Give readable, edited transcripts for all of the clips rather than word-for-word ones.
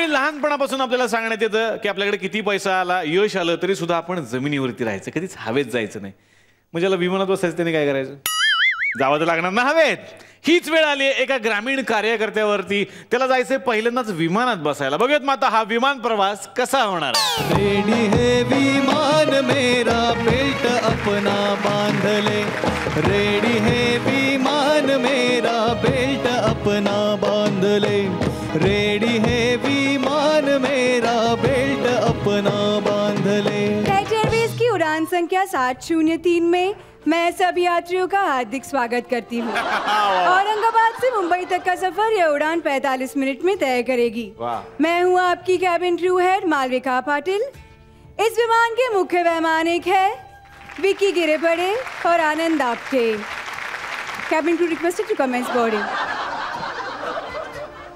मंडळी, लहानपणापासून आपल्याला सांगण्यात येतं की आपल्याकडे किती पैसा आला, यश आलं, तरी सुद्धा आपण जमिनीवरती राहायचं, कधीच हवेत जायचं नाही. म्हणजे याला विमानात बसायचं, त्याने काय करायचं? जावं तर लागणार ना हवेत. हीच वेळ आली एका ग्रामीण कार्यकर्त्यावरती. त्याला जायचंय पहिल्यांदाच विमानात बसायला. बघूयात माता हा विमान प्रवास कसा होणार. रेडी है विमान मेरा, बेल्ट अपना बांध ले. रेडी है विमान मेरा, बेल्ट अपना बांध ले. रेडी है विमान मेरा, बेल्ट अपना बांध ले. जेट एयरवेज की उड़ान संख्या 703 में मैं सभी यात्रियों का हार्दिक स्वागत करती हूँ. औरंगाबाद से मुंबई तक का सफर यह उड़ान 45 मिनट में तय करेगी. मैं हूँ आपकी cabin crew head Malvika Patil. इस विमान के मुख्य मेहमान एक है विकी गिरेपड़े और Anand Apte. Cabin crew requested to commence boarding.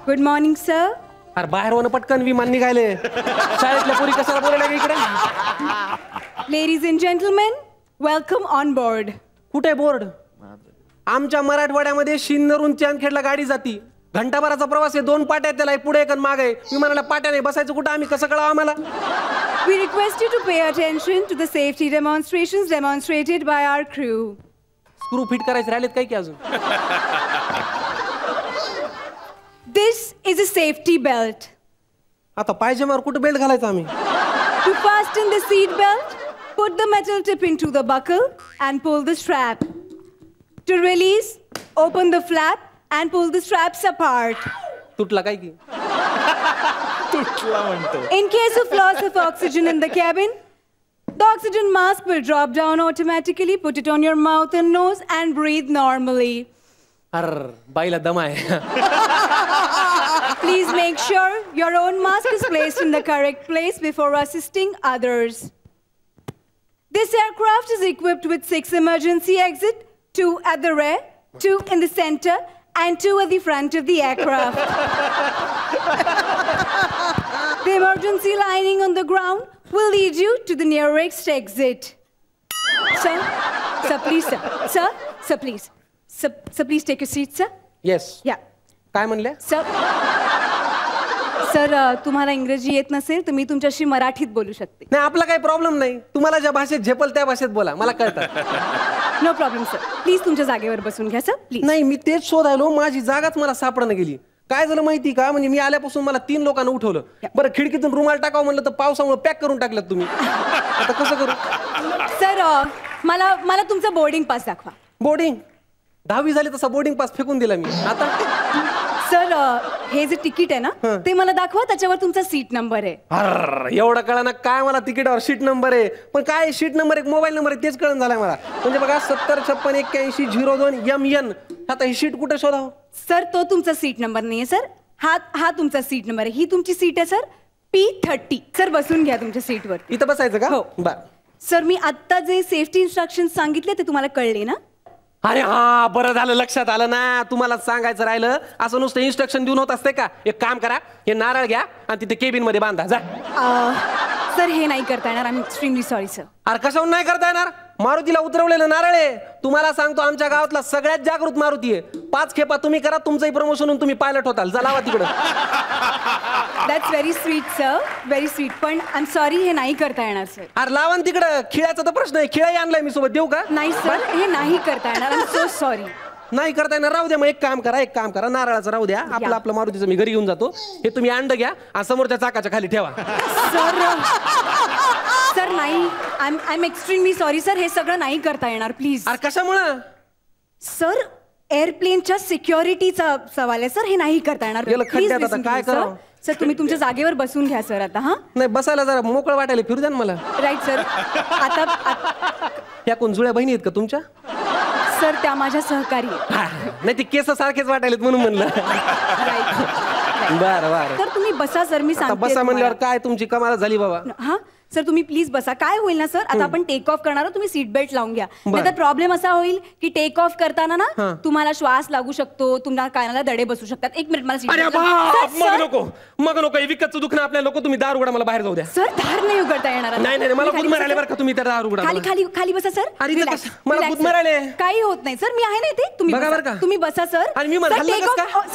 Good morning sir. अरे बाहेर होणं पटकन विमान निघाले. शाळेतल्या पोरी कशाला बोलायला इकडे. Ladies and gentlemen, welcome on board. कुठे बोर्ड? आमच्या मराठवाड्यामध्ये शिन्नरून चांदखेडला गाडी जाती. घंटाभराचा प्रवास आहे. 2 पाट्या त्याला, एक पुढे एक आणि मागे. विमानाला पाट्या नाही, बसायचं कुठं? आम्ही कसं कळावं आम्हाला? We request you to pay attention to the safety demonstrations demonstrated by our crew. Screw fit करायचे राहिलेत काय की अजून? This is a safety belt. आता पायजमावर कुठं बेल्ट घालायचा आम्ही? To fasten the seat belt, put the metal tip into the buckle and pull the strap. To release, open the flap and pull the straps apart. तुटला काय की? तुटला म्हणतो. In case of loss of oxygen in the cabin, the oxygen mask will drop down automatically. Put it on your mouth and nose and breathe normally. अरे बाईला दम आहे. Please make sure your own mask is placed in the correct place before assisting others. This aircraft is equipped with 6 emergency exits, 2 at the rear, 2 in the center, and 2 at the front of the aircraft. The emergency lining on the ground will lead you to the nearest exit. Sir, please, sir, please. Sir, please take your seat, sir. Yes. Yeah. काय म्हणले? Sir, तुम्हाला इंग्रजी येत नसेल तर मी तुमच्याशी मराठीत बोलू शकते. नाही, आपला काही प्रॉब्लेम नाही. तुम्हाला ज्या भाषेत झेपल त्या भाषेत बोला, मला कळतं. No problem sir. प्लीज तुमच्या जागेवर बसून घ्या सर, प्लीज. नाही, मी तेच शोधायलो. माझी जागाच मला सापडणं गेली. काय झालं माहिती का? म्हणजे मी आल्यापासून मला 3 लोकांना उठवलं. बरं, खिडकीतून रुमाल टाकावं म्हणलं तर पावसामुळे पॅक करून टाकलं तुम्ही. आता कसं करू? सर, मला तुमचा बोर्डिंग पास दाखवा. बोर्डिंग? 10वी झाली तसा बोर्डिंग पास फेकून दिला मी. आता सर, हे जे तिकीट आहे ना ते मला दाखवा. त्याच्यावर तुमचा सीट नंबर आहे. अरे एवढं कळा ना काय मला? तिकीटावर शीट नंबर आहे, पण काय शीट नंबर एक मोबाईल नंबर आहे तेच कळण झालाय मला. म्हणजे बघा 70568102MN. आता ही शीट कुठे शोधावं? सर, तो तुमचा सीट नंबर नाहीये सर. हा तुमचा सीट नंबर आहे. ही तुमची सीट आहे सर, P30. सर, बसून घ्या तुमच्या सीटवर. इथं बसायचं का? हो. बरं. सर, मी आत्ता जे सेफ्टी इन्स्ट्रक्शन सांगितले ते तुम्हाला कळले ना? अरे हा, बरं झालं लक्षात आलं ना. तुम्हाला सांगायचं राहिलं. असं नुसतं इन्स्ट्रक्शन देऊन होत असते का? एक काम करा, हे नारळ घ्या आणि तिथे केबिन मध्ये बांधा. जा. सर, हे नाही करता येणार. I am extremely sorry sir. अरे कशाहून नाही करता येणार? मारुतीला उतरवलेलं नारळ आहे. तुम्हाला सांगतो, आमच्या गावातला सगळ्यात जागृत मारुती आहे. 5 खेपा तुम्ही करा, तुमचंही प्रमोशन होऊन तुम्ही पायलट होताल. जा, लावा तिकडं. That's very sweet sir, very sweet. पण आय एम सॉरी, हे नाही करता येणार सर. अरे लावा तिकडं. खिळ्याचा तर प्रश्न आहे. खिळाही आणलाय मी सोबत. देऊ का? नाही सर, हे नाही करता येणार. I am so sorry. नाही करता येणार. राहू द्या. मग एक काम करा, नारळाचं राहू द्या. आपलं मारुतीचं मी घरी घेऊन जातो. हे तुम्ही अंड घ्या आणि समोरच्या चाकाच्या खाली ठेवा. सर नाही, I am extremely sorry sir. हे सगळं नाही करता येणार, प्लीज. अरे कशामुळं? सर, एअरप्लेनच्या सिक्युरिटीचा सवाल आहे सर. हे नाही करता येणार. काय करा सर, तुम्ही तुमच्या जागेवर बसून घ्या सर. आता नाही बसायला जरा मोकळं वाटायला फिरू द्या ना मला. Right sir. आता या कोण जुळ्या बहिणी आहेत का तुमच्या? सर, त्या माझ्या सहकारी आहेत. नाही, ते केस सारखेच वाटायलेत म्हणून म्हणलं. बरं. तर तुम्ही बसा सर, मी सांगते. बसा म्हणल्यावर काय तुमची कमाल झाली बाबा. हा सर, तुम्ही प्लीज बसा. काय होईल ना सर, आता आपण टेक ऑफ करणार, तुम्ही सीट बेल्ट लावून घ्या. नाहीतर प्रॉब्लेम असा होईल की टेक ऑफ करताना ना तुम्हाला श्वास लागू शकतो, तुमच्या कानाला दडे बसू शकतात. 1 मिनिट, मला मग नको विकतचं दुखणं आपल्या. लोक तुम्ही दार उघडा, मला बाहेर जाऊ द्या. सर, दार नाही उघडता येणार. नाही, मला गुद मारायला बरं का तुम्ही. त्या दार उघडा. खाली बसा सर. मला गुद मारायला काही होत नाही सर, मी आहे ना इथे. तुम्ही बसा सर. आणि मी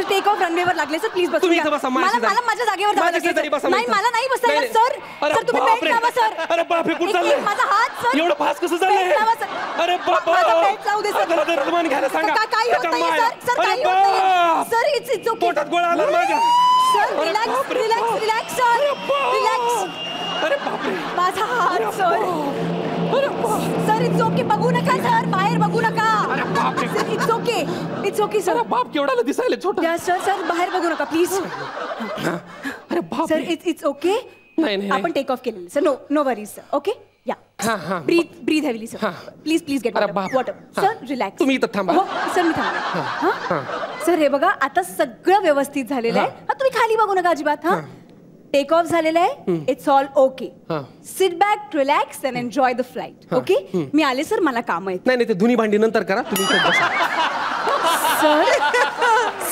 टेक ऑफ रनवेवर लागले सर प्लीज बसून तुम्ही घ्या. इथं बसा, मला माझ्या मला माझ्या जागेवर जावं माझ्या शेजारी बसा, लागेल. नाही माझ्या मला नाही बसता येणार नाही, सर. अरे सर तुम्ही बेल्ट बापरे. लावा सर. अरे बापरे, कुठं एक चाललंय? मिनिट, माझा हात सर. एवढं फास्ट कसं चाललंय? बेल्ट लावा, सर. अरे बाबा. माझा बेल्ट लावू दे सर. त्याला दरदमान घ्यायला सांगा. काही होत त्याच्या नाही माया. सर. सर अरे काही होत नाही बाप. सर. It's okay. पोटात गोळा आला माझ्या. सर अरे रिलॅक्स बापरे, रिलॅक्स बाप. Relax sir. बाप. रिलॅक्स. अरे बापरे. माझा हात सर. Sir it's okay. बघू नका सर. बाहेर बघू नका. Sir it's okay. It's okay sir. बाप केवढाला दिसायला छोटा. या सर सर बाहेर बघू नका प्लीज. अरे बाप. Sir it's okay. नाही, नाही. आपण टेक ऑफ केलेलं sir. No no worries sir. Okay या breathe heavily sir. Please please get अरे बाप. Water sir. रिलॅक्स. तुम्ही इथं थांबा. हो सर मी थांबा. सर हे बघा आता सगळं व्यवस्थित झालेलं आहे. तुम्ही खाली बघू नका अजिबात. हा टेक ऑफ झालेलं आहे. It's all okay. Sit back relax and enjoy the flight. Okay मी आले सर. मला काम आहेत. नाही नाही ते धुनी भांडी नंतर करा. तुम्ही इथं बसा. सर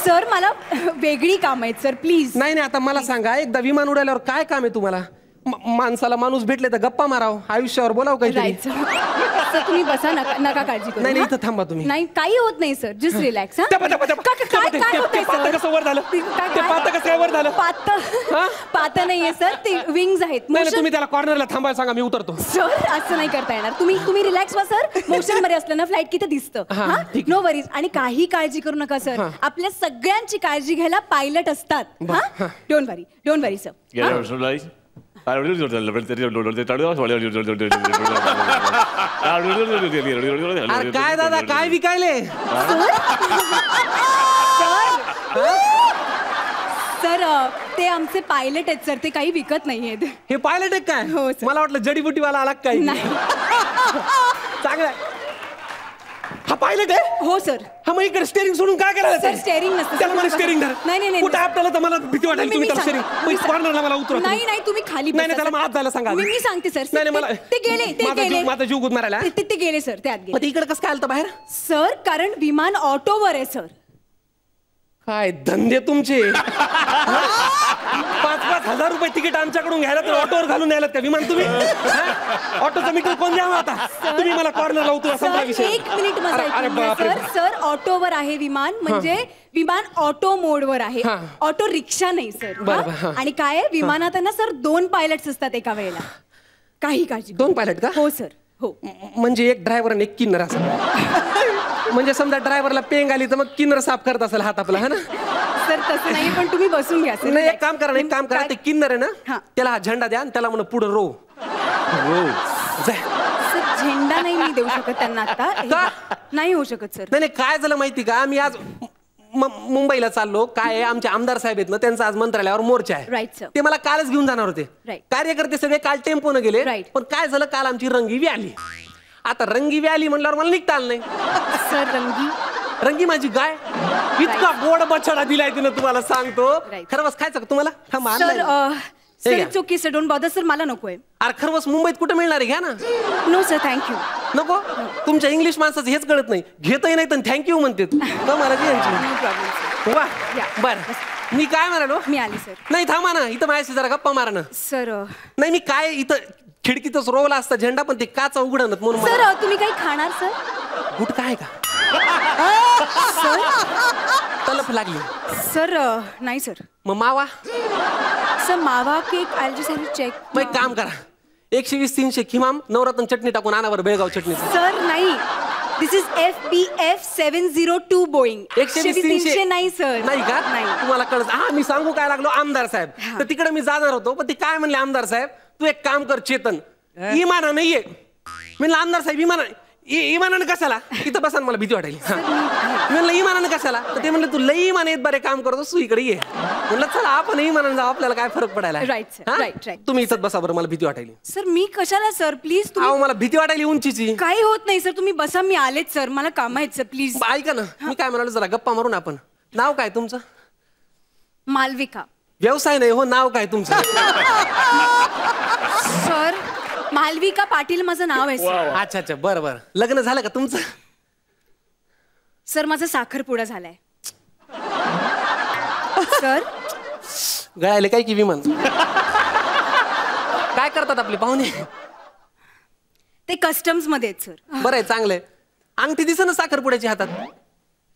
सर मला वेगळी काम आहेत सर प्लीज. नाही नाही आता मला सांगा एकदा विमान उडाल्यावर काय काम आहे तुम्हाला? माणसाला माणूस भेटले तर गप्पा माराव, आयुष्यावर बोलाव काहीतरी. राईट सर तुम्ही बसा. नका काळजी करू. नाही नाही इथं थांबा तुम्ही. नाही काही होत नाही सर. Just relax. ते पाता कसं वर झालं? ते पाता कसं वर झालं? पाता नाहीये सर. ते विंग्स आहेत. नाही तुम्ही त्याला कॉर्नरला थांबायला सांगा, मी उतरतो. सर असं नाही करता येणार. तुम्ही रिलॅक्स व्हा सर. मोशन मध्ये असलं ना फ्लाईट किती दिसतं. No worries. आणि काही काळजी करू नका सर. आपल्या सगळ्यांची काळजी घ्यायला पायलट असतात. Don't worry sir. काय दादा काय विकायले? सर ते आमचे पायलट आहेत सर. ते काही विकत नाहीयेत. हे पायलट आहे काय? हो, सर. मला वाटलं जडीबुटीवाला आला काय. नाही. चांगला हा पायलट आहे. हो सर. हा मग इकडे स्टेरिंग सोडून काय करायचं? सर स्टेरिंग नसतं. त्याला मला स्टेरिंग धर. नाही कुठं आपल्याला तर मला भीती वाटेल. तुम्ही त्याला स्टेरिंग कॉर्नरला मला उतरवा. नाही तुम्ही खाली नाही त्याला माफ झालं सांगा. मी सांगते सर. नाही मला ते गेले. माझा जीव गुदमारायला. ते गेले सर. त्यात गेले. इकडे कसं काय आलं बाहेर? सर कारण विमान ऑटोवर आहे सर. काय धंदे तुमचे. 5-5 हजार रुपये तिकीट आमच्याकडून घ्यायला तर ऑटोवर घालून यायला का विमान तुम्ही? ऑटोचं मीटर कोण द्यावं आता? तुम्ही मला कॉर्नरला उतरा. संपला विषय. एक मिनिट सर. सर ऑटोवर आहे विमान. म्हणजे विमान ऑटो मोडवर आहे. ऑटो रिक्षा नाही सर. आणि काय विमानात आहे ना सर 2 पायलट्स असतात एका वेळेला. काही काळजी. 2 पायलट का? हो सर. हो म्हणजे एक ड्रायव्हर आणि एक किन्नर असं. म्हणजे समजा ड्रायव्हरला पेंग आली तर मग किन्नर साफ करत असेल हात आपला. है ना सर तसं नाही. पण तुम्ही बसून घ्या सर. नाही एक काम करा ते किन्नर आहे ना त्याला हा झेंडा द्या आणि त्याला म्हणा पुढे रो. सर झेंडा नाही मी देऊ शकत त्यांना आता. नाही होऊ शकत सर. नाही काय झालं माहिती का? मी आज मुंबईला चाललो. काय आहे आमचे आमदार साहेब आहेत ना त्यांचा आज मंत्रालयावर मोर्चा आहे. Right sir. ते मला कालच घेऊन जाणार होते. कार्यकर्ते सगळे काल टेम्पोने गेले. पण काय झालं काल आमची रंगी आली. आता रंगी आली म्हणल्यावर मला निघता आलं नाही. सर रंगी माझी गाय इतका गोड बछडा दिलाय तिनं तुम्हाला सांगतो. खरवस खायचं का तुम्हाला? Sir it's okay sir. Don't bother sir. मला नकोय. अरे खरवस मुंबईत कुठे मिळणार आहे? घ्या ना. No sir thank you. नको. तुमच्या इंग्लिश माणसाचं हेच कळत नाही. घेतही नाही तर थँक्यू म्हणते. वा बर मी काय म्हणालो? मी आली सर. नाही थांबा ना इथं माझ्याशी जरा गप्पा मारा ना. सर नाही मी काय इथं खिडकीतच रोवला असता झेंडा पण ते काचा उघडणत म्हणून. सर तुम्ही काही खाणार सर? गुटखा आहे का? सर तलप लागली. सर नाही सर. मग मावा? Sir mawa cake I just have to check. मग एक काम करा 120-300 खिमाम नवरत्न चटणी टाकून आणावर बेळगाव चटणी. सर नाही. दिस इज FBF 702 बोईंग. 120-300 नाही सर. नाही का? नाही तुम्हाला कळत. हा मी सांगू काय लागलो आमदार साहेब. तर तिकडे मी जाणार होतो पण ते काय म्हणले आमदार साहेब तू एक काम कर चेतन इमाना नाहीये. म्हणलं आमदार साहेब इमानानं कशाला? इथं बसा मला भीती वाटायली. म्हणलं इमानानं कशाला? तर ते म्हणलं तू लई इमान येत बरे काम करतो तू इकडे ये. म्हणलं चला आपण इमानानं जाऊ आपल्याला काय फरक पडायला. राईट तुम्ही इथं बसा बरं मला भीती वाटायली. सर मी कशाला सर प्लीज. मला भीती वाटायली उंचीची. काही होत नाही सर. तुम्ही बसा. मी आलेच सर. मला काम आहेत सर प्लीज. ऐका ना मी काय म्हणालो जरा गप्पा मारून आपण. नाव काय तुमचं? मालविका. व्यवसाय नाही हो नाव काय तुमचं? सर मालविका पाटील माझं नाव आहे सर. अच्छा बरं लग्न झालं का तुमचं? सर माझा साखरपुडा झालाय सर. गळायले काय की विमान? काय करतात आपले पाहुणे? ते कस्टम्स मध्ये आहेत सर. बरं आहे चांगलं आहे. अंगठी दिसत ना साखरपुड्याची हातात.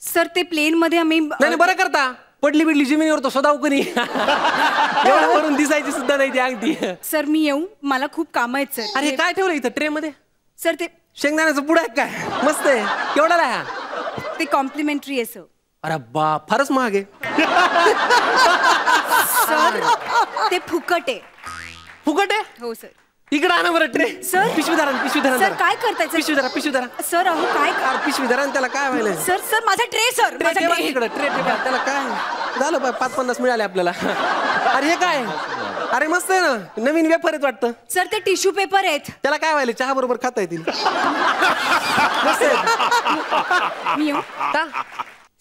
सर ते प्लेन मध्ये आम्ही नाही बरं करता. पडली बिडली जमिनीवर तो शोधाव कोणी एवढं वरून दिसायची सुद्धा नाही ती अंगठी. सर मी येऊ, मला खूप काम आहेत सर. अरे काय ठेवलं इथं ट्रे मध्ये? सर ते शेंगदाण्याचं पुढं आहे काय? मस्त आहे. केवढाला आहे हा? ते कॉम्प्लिमेंटरी आहे सर. अरे बाप, फारच महाग आहे. सर ते फुकट आहे. फुकट आहे? हो सर. इकडे आणा बरं ट्रे. सर. पिशवी धरा, पिशवी धरा. सर काय करताय सर? पिशवी धरा, पिशवी धरा. सर अहो काय अरे पिशवी धरा आणि त्याला काय व्हायला? सर सर माझा ट्रे सर, ट्रे माझा ठेवा ट्रे. इकडं, ट्रे ठेवा. त्याला काय झालं? 5-50 मिळाले आपल्याला. अरे हे काय? अरे मस्त आहे ना, नवीन वेफर आहेत वाटतं. सर ते टिश्यू पेपर आहेत. त्याला काय व्हायला? चहा बरोबर खाता येतील. मस्त आहे. मी येऊ का?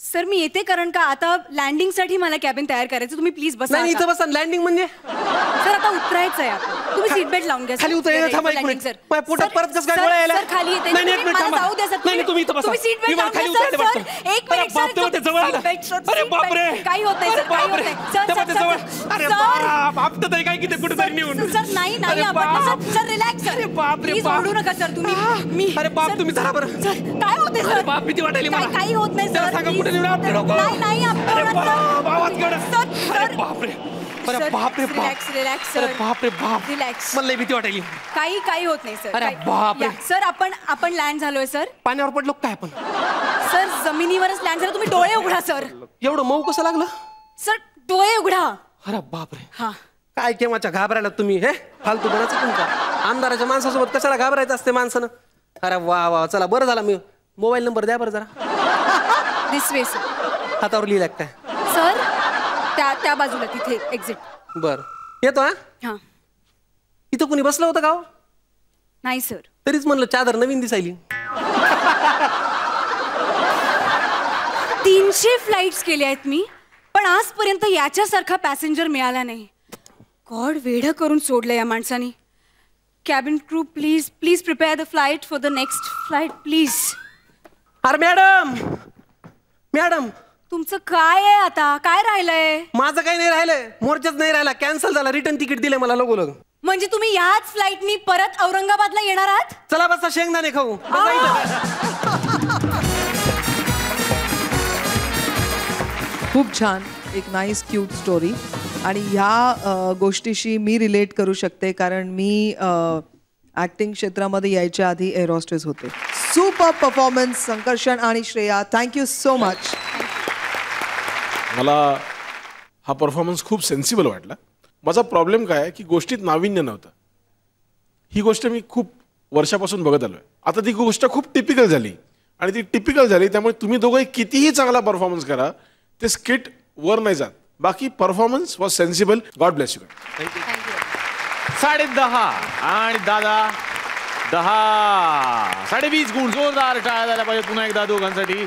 सर मी येते, कारण का आता लँडिंग साठी मला कॅबिन तयार करायचं. तुम्ही प्लीज बसा. नाही इथं बसा. लँडिंग म्हणजे सर आता उतरायचं आहे आपण. तुम्ही सीट बेल्ट लावून घ्या. खाली उतरायला थांबा एक मिनिट. माझ्या पोटात परत कसं काय गोळ्या यायला? सर खाली येते. नाही, एक मिनिट थांबा. जाऊ द्या सर. नाही, तुम्ही इथं बसा. तुम्ही सीट बेल्ट मी मला लावून खाली घ्या, उतरायला सर. वाटतं. एक अरे मिनिट बाप, सर. तेव्हा ते जवळ आलं. सीट बेल्ट, सर, अरे सीट बाप रे. बेल्ट. काही होत नाही अरे सर, काही बाप होत रे. नाही. सर तेव्हा सर ते जवळ. सर, अरे सर. बाप, आपटत आहे काय की ते कुठे जाईल नेऊन? सर नाही नाही अरे आपण बाप. Sir relax sir. अरे बाप रे प्लीज बाप. ओरडू नका सर तुम्ही. मी अरे बाप, सर, तुम्ही जरा बरं. सर काय होते अरे सर? बाप, भीती वाटायली मला. काही होत नाही त्याला सर. सांगा please. कुठे नेऊन आपटे नको. नाही नाही आपण अरे ओरडत बाप, नाही. आवाज केवढा. सर, अरे सर. बाप रे. अरे सर, बाप रे बाप. रिलॅक्स रिलॅक्स अरे सर. बाप रे बाप. रिलॅक्स. मला लई भीती वाटायली. काही होत नाही सर. अरे काही- बापरे. या, सर आपण लँड झालोय सर. पाण्यावर पडलो काय आपण? सर जमिनीवरच लँड झालं. तुम्ही डोळे उघडा सर. एवढं मऊ कसं लागलं? सर डोळे उघडा. अरे बाप रे. हा काय केव्हाच्या घाबरायला तुम्ही? हे फालतू बनायचं तुमचा. आमदाराच्या माणसासोबत कशाला घाबरायचं असते माणसानं? अरे वा वा, चला बरं झालं. मी मोबाईल नंबर द्या बरं जरा. This way sir. हातावर लिहिलाय काय? सर त्या बाजूला तिथे एक्झिट. बर येतो. हा हा इथं कुणी बसलं होतं का हो? नाही सर. तरीच म्हणलं चादर नवीन दिसायली. 300 फ्लाईट्स केल्या आहेत मी, पण आजपर्यंत याच्यासारखा पॅसेंजर मिळाला नाही. गॉड वेढं करून सोडलं या माणसाने. Cabin crew please please prepare the flight for the next flight please. अरे मॅडम, मॅडम तुमचं काय आहे आता? काय राहिलंय? माझं काही नाही राहिलंय. मोर्चाच नाही राहिला. कॅन्सल झाला. रिटर्न तिकीट दिले मला लगोलग. म्हणजे तुम्ही याच फ्लाईटनी परत औरंगाबादला येणार आहात? चला बसा शेंगदाणे खाऊ. बसा इथं. खूप छान. एक नाईस क्यूट स्टोरी. आणि ह्या गोष्टीशी मी रिलेट करू शकते, कारण मी ॲक्टिंग क्षेत्रामध्ये यायच्या आधी एअर हॉस्टेस होते. सुपर परफॉर्मन्स संकर्षण आणि श्रेया. Thank you so much. मला हा परफॉर्मन्स खूप सेन्सिबल वाटला. माझा प्रॉब्लेम काय आहे की गोष्टीत नाविन्य नव्हतं. ही गोष्ट मी खूप वर्षापासून बघत आलो आहे. आता ती गोष्ट खूप टिपिकल झाली आणि ती टिपिकल झाली, त्यामुळे तुम्ही दोघंही कितीही चांगला परफॉर्मन्स करा, ते स्किट वर नाही जात. बाकी performance was sensible. God bless you. 10.5 आणि दादा 10. 20.5 गुण. जोरदार टाळ्या झाल्या पाहिजे पुन्हा एकदा दोघांसाठी.